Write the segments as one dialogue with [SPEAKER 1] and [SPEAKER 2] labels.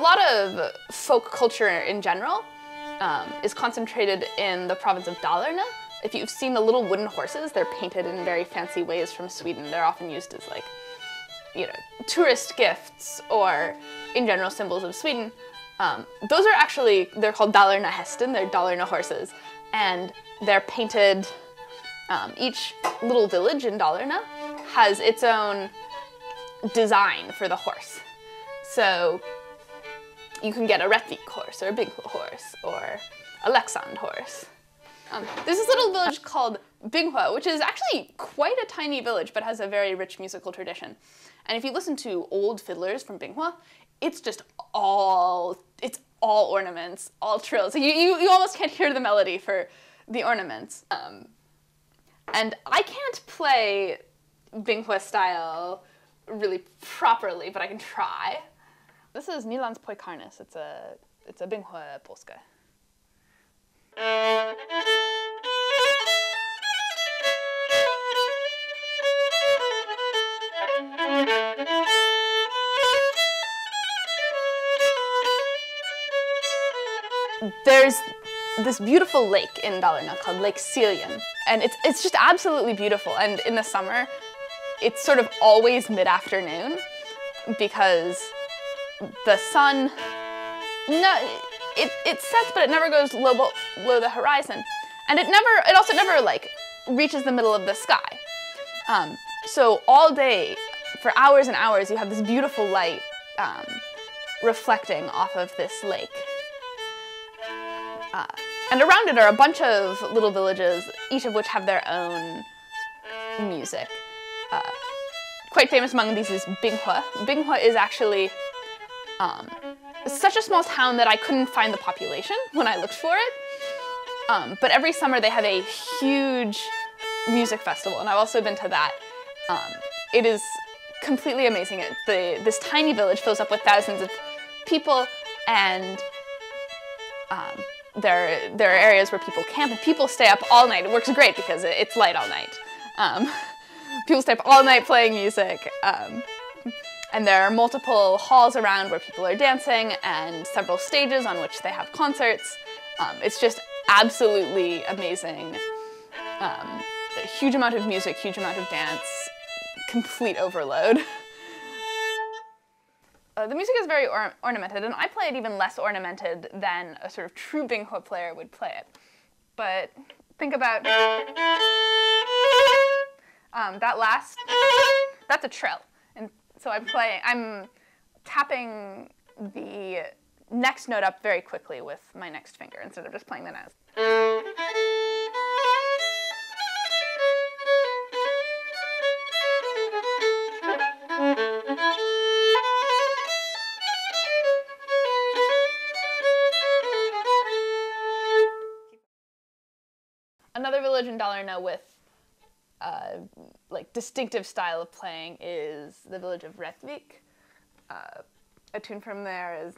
[SPEAKER 1] lot of folk culture in general is concentrated in the province of Dalarna. If you've seen the little wooden horses, they're painted in very fancy ways from Sweden. They're often used as like, you know, tourist gifts or in general symbols of Sweden. Those are actually, they're called Dalarna hästen, they're Dalarna horses, and they're painted, each little village in Dalarna has its own design for the horse. So you can get a Rättvik horse, or a Bygdö horse, or a Leksand horse. There's this little village called Bygdö, which is actually quite a tiny village, but has a very rich musical tradition. And if you listen to old fiddlers from Bygdö, it's just all ornaments, all trills. You almost can't hear the melody for the ornaments. And I can't play Bygdö style really properly, but I can try. This is Nylands Pojkarnes. It's a Bygdö polska. There's this beautiful lake in Dalarna called Lake Siljan, and it's just absolutely beautiful. And in the summer, it's sort of always mid-afternoon because the sun, it sets, but it never goes below the horizon, and it also never like reaches the middle of the sky. So all day, for hours and hours, you have this beautiful light reflecting off of this lake. And around it are a bunch of little villages, each of which have their own music. Quite famous among these is Bygdö. Bygdö is actually such a small town that I couldn't find the population when I looked for it. But every summer they have a huge music festival, and I've also been to that. It is completely amazing. This tiny village fills up with thousands of people, and there are areas where people camp and people stay up all night. It works great because it's light all night. People stay up all night playing music. And there are multiple halls around where people are dancing and several stages on which they have concerts. It's just absolutely amazing. A huge amount of music, huge amount of dance, complete overload. The music is very ornamented, and I play it even less ornamented than a sort of true Bygdö player would play it. But think about that last, that's a trill. And so I'm tapping the next note up very quickly with my next finger instead of just playing the notes. Another village in Dalarna with like distinctive style of playing is the village of Rättvik. A tune from there is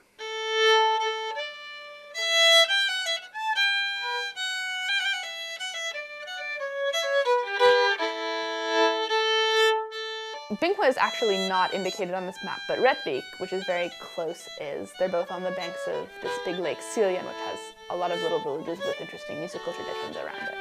[SPEAKER 1] Bygdö is actually not indicated on this map, but Rättvik, which is very close, is. They're both on the banks of this big lake Siljan, which has a lot of little villages with interesting musical traditions around it.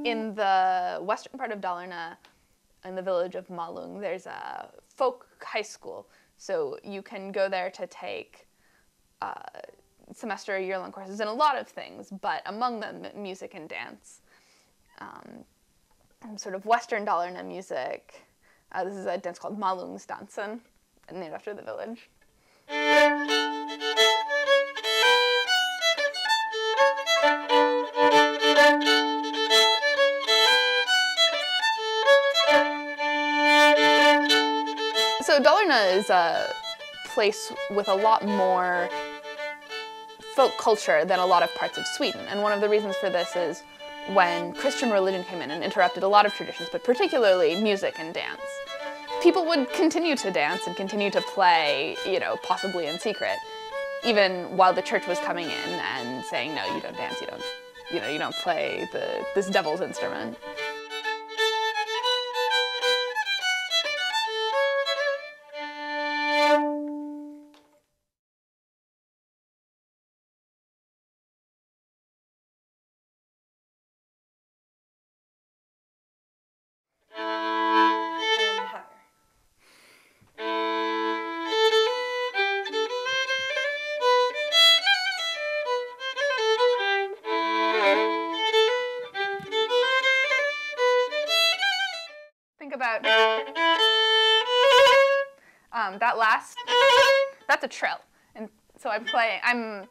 [SPEAKER 1] In the western part of Dalarna, in the village of Malung, there's a folk high school. So you can go there to take semester or year-long courses in a lot of things, but among them music and dance. And sort of western Dalarna music. This is a dance called Malungsdansen, named after the village. So Dalarna is a place with a lot more folk culture than a lot of parts of Sweden. And one of the reasons for this is when Christian religion came in and interrupted a lot of traditions, but particularly music and dance. People would continue to dance and continue to play, you know, possibly in secret, even while the church was coming in and saying, no, you don't dance, you don't play this devil's instrument. Think about that's a trill. And so I'm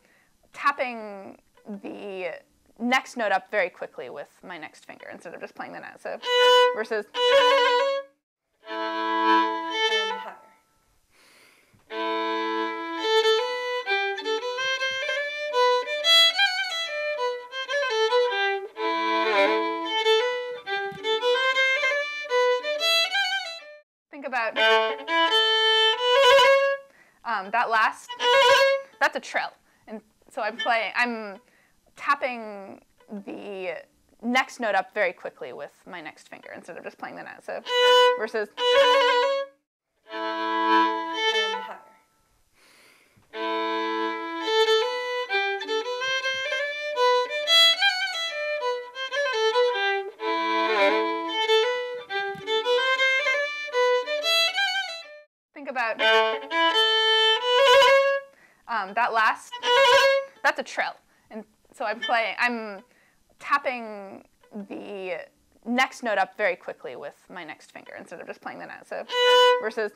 [SPEAKER 1] tapping the next note up very quickly with my next finger instead of just playing the note. So versus think about that's a trill. And so I'm tapping the next note up very quickly with my next finger instead of just playing the note. So versus think about that's a trill. And so I'm tapping the next note up very quickly with my next finger instead of just playing the note. So versus